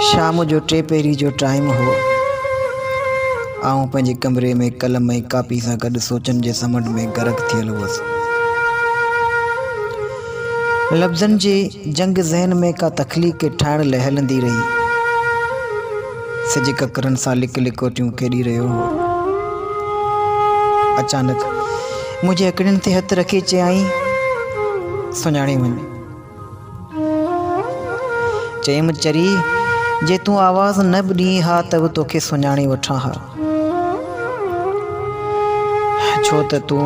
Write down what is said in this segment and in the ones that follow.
शाम जो 3 पहिरीं जो टाइम हो। आऊं पंहिंजे कमरे में कलम ऐं कापी सां गॾु सोचनि जे समुंड में गरक थियल हुअसि। लफ़्ज़नि जे जंग ज़हन में का तख़लीक़ ठाहिण लाइ हलंदी रही। सिज ककरनि सां लिक लिकोटियूं खेॾी रहियो हो। अचानक मुंहिंजे अकड़ियुनि ते हथु रखी चयाईं, सुञाणे वञ। चयमि, चरी, जे तूं आवाज़ न बि ॾीं हा त बि तोखे सुञाणे वठां हा, छो त तूं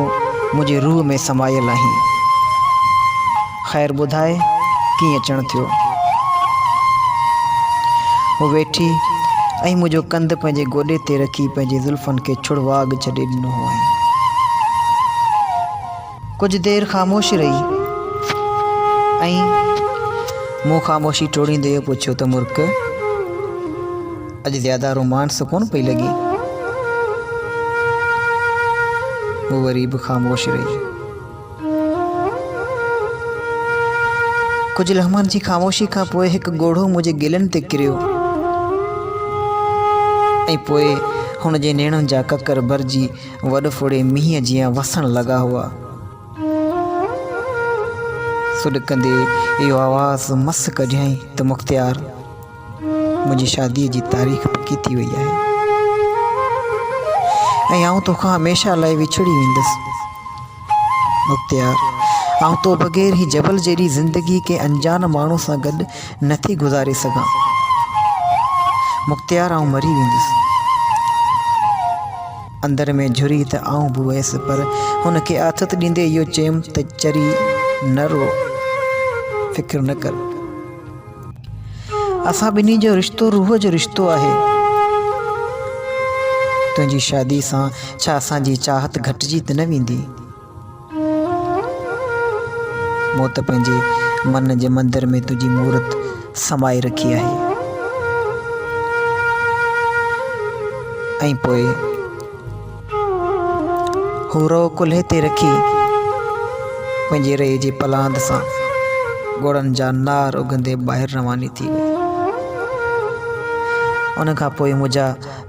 मुंहिंजे रूह में समायल आहीं। ख़ैर ॿुधाए कीअं अचणु थियो? हू वेठी ऐं मुंहिंजो कंधु पंहिंजे गोॾे ते रखी पंहिंजे ज़ुल्फ़नि खे छुड़वाग छॾे ॾिनो हुअईं। कुझु देरि ख़ामोश रही ऐं मूं ख़ामोशी टोड़ींदे पुछियो त मुर्क, अॼु ज़्यादा रोमांस कोन पई लॻी? हू वरी बि ख़ामोश रही। कुझु लम्हनि जी ख़ामोशी खां पोइ हिकु ॻोढ़ो मुंहिंजे गिलनि ते किरियो ऐं पोइ हुन जे नेणनि जा ककर भरिजी वॾो फुड़े मींहं जीअं वसण लॻा हुआ। सुॾकंदे इहो आवाज़ मस कढियईं त मुख़्तियार, मुंहिंजी शादीअ जी तारीख़ पकी थी वई आहे ऐं आऊं तोखां हमेशह लाइ विछड़ी वेंदुसि। मुख़्तियार, आऊं तो बग़ैर ही जबल जहिड़ी ज़िंदगी के अनजान माण्हू सां गॾु नथी गुज़ारे सघां। मुख़्तियार, आऊं मरी वेंदुसि। अंदर में झुरी त आऊं बि वयसि, पर हुनखे आथत ॾींदे इहो चयुमि त चरी, न रो, फ़िक्र न कर। असां ॿिन्ही जो रिश्तो रूह जो रिश्तो आहे। तुंहिंजी शादी सां छा असांजी चाहत घटिजी त न वेंदी? मूं त पंहिंजे मन जे मंदर में तुंहिंजी मूरत समाए रखी आहे। ऐं पोइ हू रो कुल्हे ते रखी पंहिंजे रहे जे पलांद सां ॻोड़नि जा नार उगंदे ॿाहिरि रवानी थी वई। उन खां पोइ मुंहिंजा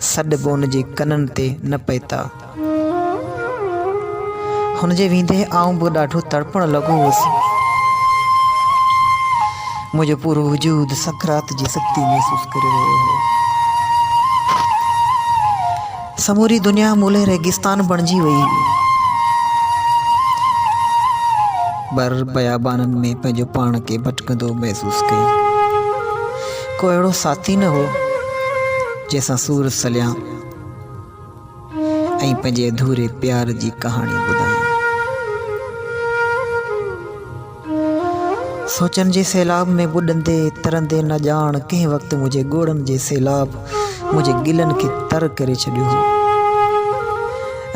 सॾ बि उन जे कननि ते न पइता। हुन जे वेंदे आऊं बि ॾाढो तड़पण लॻो हुउसि। मुंहिंजो पूरो वजूद सकरात जी सख़्ती महसूसु करे रहियो हो। समूरी दुनिया मूले रेगिस्तान बणिजी वई। बर बयाबाननि में पंहिंजो पाण खे भटकंदो महसूसु कयो। को अहिड़ो साथी न हो जंहिंसां सूर सलियां ऐं पंहिंजे अधूरे प्यार जी कहाणी ॿुधायां। सोचनि जे सैलाब में ॿुॾंदे तरंदे न ॼाण कंहिं वक़्तु मुंहिंजे ॻोड़नि जे सैलाब मुंहिंजे गिलनि खे तर करे छॾियो हो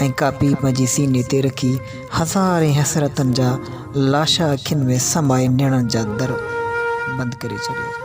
ऐं कापी पंहिंजी सीने ते रखी हज़ारे हसरतनि जा लाशा अखियुनि में समाए नियणनि जा दर बंदि करे छॾिया।